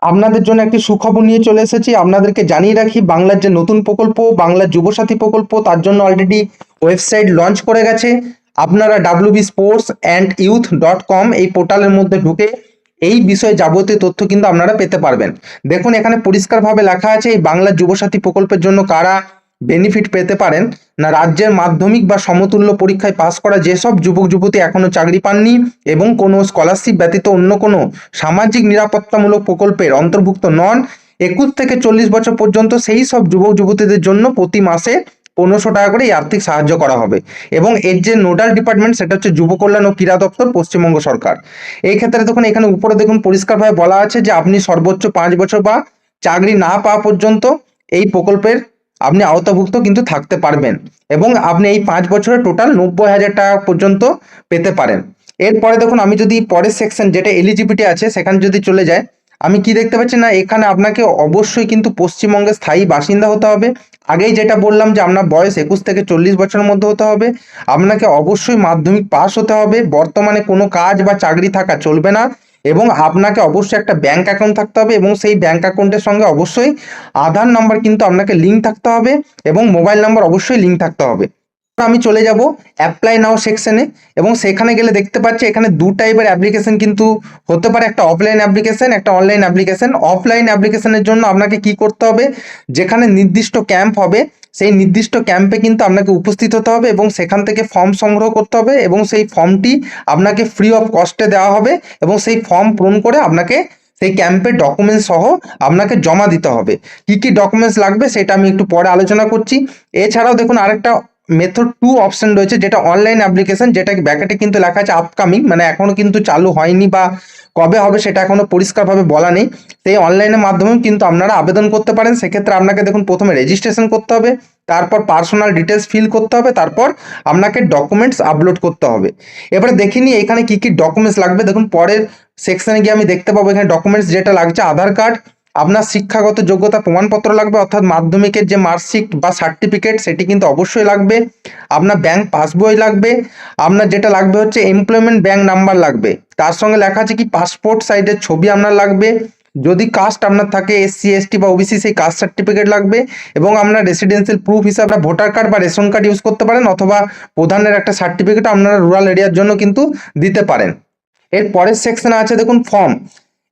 আপনাদের জন্য একটি সুখবর নিয়ে চলে এসেছি। আপনাদেরকে জানিয়ে রাখি, বাংলার যে নতুন প্রকল্প বাংলা যুবসাথী প্রকল্প, তার জন্য অলরেডি ওয়েবসাইট লঞ্চ করে গেছে। আপনারা wbsportsandYouth.com এই পোর্টালের মধ্যে ঢুকে এই বিষয়ে যাবতীয় তথ্য কিন্তু আপনারা পেতে পারবেন। দেখুন, এখানে পরিষ্কারভাবে লেখা আছে এই বাংলা যুবসাথী প্রকল্পের জন্য কারা বেনিফিট পেতে পারেন। না, রাজ্যের মাধ্যমিক বা সমতুল্য পরীক্ষায় পাস করা যেসব যুবক যুবতী এখনো চাকরি পাননি এবং কোনো স্কলারশিপ ব্যতীত অন্য কোনো সামাজিক নিরাপত্তামূলক প্রকল্পের অন্তর্ভুক্ত নন, 21 থেকে 40 বছর পর্যন্ত সেই সব যুবক যুবতীদের জন্য প্রতি মাসে 1500 টাকা করে এই আর্থিক সাহায্য করা হবে। এবং এর যে নোডাল ডিপার্টমেন্ট সেটা হচ্ছে যুব কল্যাণ ও ক্রীড়া দপ্তর, পশ্চিমবঙ্গ সরকার। এই ক্ষেত্রে দেখুন, এখানে উপরে দেখুন পরিষ্কারভাবে বলা আছে যে আপনি সর্বোচ্চ 5 বছর বা চাকরি না পাওয়া পর্যন্ত এই প্রকল্পের আপনি আওতাভুক্ত কিন্তু থাকতে পারবেন এবং আপনি এই 5 বছরে টোটাল 90,000 টাকা পর্যন্ত পেতে পারেন। এরপরে দেখুন, আমি যদি পরের সেকশন যেটা এলিজিবিলিটি আছে সেখানে যদি চলে যায়, আমি কি দেখতে পাচ্ছি না, এখানে আপনাকে অবশ্যই কিন্তু পশ্চিমবঙ্গের স্থায়ী বাসিন্দা হতে হবে। আগেই যেটা বললাম যে আপনার বয়স 21 থেকে 40 বছরের মধ্যে হতে হবে। আপনাকে অবশ্যই মাধ্যমিক পাস হতে হবে। বর্তমানে কোনো কাজ বা চাকরি থাকা চলবে না এবং আপনাকে অবশ্যই একটা ব্যাংক অ্যাকাউন্ট থাকতে হবে এবং সেই ব্যাংক অ্যাকাউন্টের সঙ্গে অবশ্যই আধার নাম্বার কিন্তু আপনাকে লিঙ্ক থাকতে হবে এবং মোবাইল নাম্বার অবশ্যই লিঙ্ক থাকতে হবে। আমি চলে যাব অ্যাপ্লাই নাও সেকশনে এবং সেখানে গেলে দেখতে পাচ্ছি এখানে দু টাইপের অ্যাপ্লিকেশন কিন্তু হতে পারে, একটা অফলাইন অ্যাপ্লিকেশন, একটা অনলাইন অ্যাপ্লিকেশন। অফলাইন অ্যাপ্লিকেশনের জন্য আপনাকে কি করতে হবে, যেখানে নির্দিষ্ট ক্যাম্প হবে সেই নির্দিষ্ট ক্যাম্পে কিন্তু আপনাকে উপস্থিত হতে হবে এবং সেখান থেকে ফর্ম সংগ্রহ করতে হবে এবং সেই ফর্মটি আপনাকে ফ্রি অফ কস্টে দেওয়া হবে এবং সেই ফর্ম পূরণ করে আপনাকে সেই ক্যাম্পের ডকুমেন্টস সহ আপনাকে জমা দিতে হবে। কি কি ডকুমেন্টস লাগবে সেটা আমি একটু পরে আলোচনা করছি। এছাড়াও দেখুন আরেকটা মেথড 2 অপশন রয়েছে, যেটা অনলাইন অ্যাপ্লিকেশন, যেটা ব্যাকেটে কিন্তু লেখা আছে আপকামিং, মানে এখনো কিন্তু চালু হয়নি বা কবে হবে সেটা এখনো পরিষ্কারভাবে বলা নেই। সেই অনলাইনের মাধ্যমেও কিন্তু আপনারা আবেদন করতে পারেন। সেক্ষেত্রে আপনাকে দেখুন প্রথমে রেজিস্ট্রেশন করতে হবে, তারপর পার্সোনাল ডিটেলস ফিল করতে হবে, তারপর আপনাকে ডকুমেন্টস আপলোড করতে হবে। এবারে দেখে নিই এখানে কি কি ডকুমেন্টস লাগবে। দেখুন পরের সেকশনে গিয়ে আমি দেখতে পাবো এখানে ডকুমেন্টস যেটা লাগছে, আধার কার্ড, আপনার শিক্ষাগত যোগ্যতা প্রমাণপত্র লাগবে, অর্থাৎ মাধ্যমিকের যে মার্কশিট বা সার্টিফিকেট সেটি কিন্তু অবশ্যই লাগবে, আপনার ব্যাংক পাসবই লাগবে, আপনার যেটা লাগবে হচ্ছে এমপ্লয়মেন্ট ব্যাংক নাম্বার লাগবে, তার সঙ্গে লেখা আছে কি পাসপোর্ট সাইজের ছবি আপনার লাগবে, যদি কাস্ট আপনার থাকে SC ST বা OBC সেই কাস্ট সার্টিফিকেট লাগবে এবং আপনার রেসিডেন্সিয়াল প্রুফ হিসাবে ভোটার কার্ড বা রেশন কার্ড ইউজ করতে পারেন অথবা প্রধানের একটা সার্টিফিকেট আপনারা রুরাল এরিয়ার জন্য কিন্তু দিতে পারেন। এর পরের সেকশনে আছে দেখুন ফর্ম।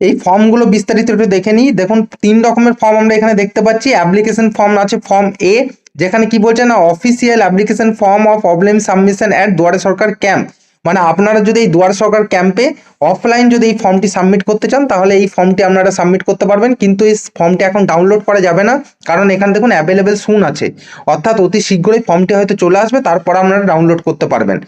এই ফর্মগুলো বিস্তারিত একটু দেখে নিই। দেখুন 3 রকমের ফর্ম আমরা এখানে দেখতে পাচ্ছি। অ্যাপ্লিকেশন ফর্ম আছে ফর্ম A, যেখানে কি বলছে না অফিসিয়াল অ্যাপ্লিকেশন ফর্ম অফ অবলেম submission at Duare Sarkar camp, মানে আপনারা যদি এই দুয়ারে সরকার ক্যাম্পে অফলাইন যদি এই ফর্মটি সাবমিট করতে চান তাহলে এই ফর্মটি আপনারা সাবমিট করতে পারবেন, কিন্তু এই ফর্মটি এখন ডাউনলোড করা যাবে না, কারণ এখানে দেখুন অ্যাভেলেবেল সুন আছে, অর্থাৎ অতি শীঘ্রই ফর্মটি হয়তো চলে আসবে, তারপর আপনারা ডাউনলোড করতে পারবেন।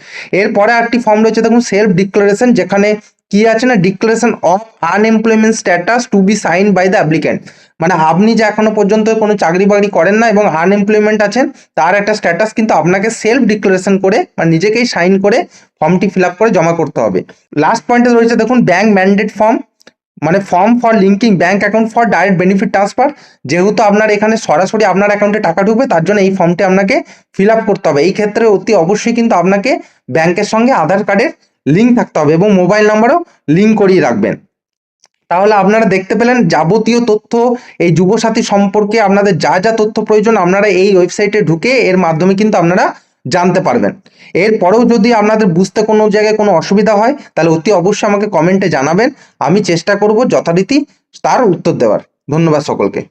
এরপরে একটি ফর্ম রয়েছে দেখুন সেলফ ডিক্লারেশন, যেখানে কি আছে না declaration of unemployment status to be sign by the applicant, মানে আপনি যে এখনো পর্যন্ত কোনো চাকরি বাকরি করেন না এবং আনএমপ্লয়মেন্ট আছেন তার একটা স্ট্যাটাস কিন্তু আপনাকে সেলফ ডিক্লারেশন করে মানে নিজেকেই সাইন করে ফর্মটি ফিল আপ করে জমা করতে হবে। লাস্ট পয়েন্টে রয়েছে দেখুন ব্যাংক ম্যান্ডেট ফর্ম, মানে form for linking bank account for direct benefit transfer, যেহেতু আপনার এখানে সরাসরি আপনার অ্যাকাউন্টে টাকা ঢুকবে তার জন্য এই ফর্মটি আপনাকে ফিল আপ করতে হবে। এই ক্ষেত্রে অতি অবশ্যই কিন্তু আপনাকে ব্যাংকের সঙ্গে আধার কার্ডের লিঙ্ক থাকতে হবে এবং মোবাইল নাম্বারও লিঙ্ক করিয়ে রাখবেন। তাহলে আপনারা দেখতে পেলেন যাবতীয় তথ্য এই যুবসাথী সম্পর্কে আপনাদের যা যা তথ্য প্রয়োজন আপনারা এই ওয়েবসাইটে ঢুকে এর মাধ্যমে কিন্তু আপনারা জানতে পারবেন। এরপরেও যদি আপনাদের বুঝতে কোনো জায়গায় কোনো অসুবিধা হয় তাহলে অতি অবশ্যই আমাকে কমেন্টে জানাবেন, আমি চেষ্টা করব যথারীতি তার উত্তর দেওয়ার। ধন্যবাদ সকলকে।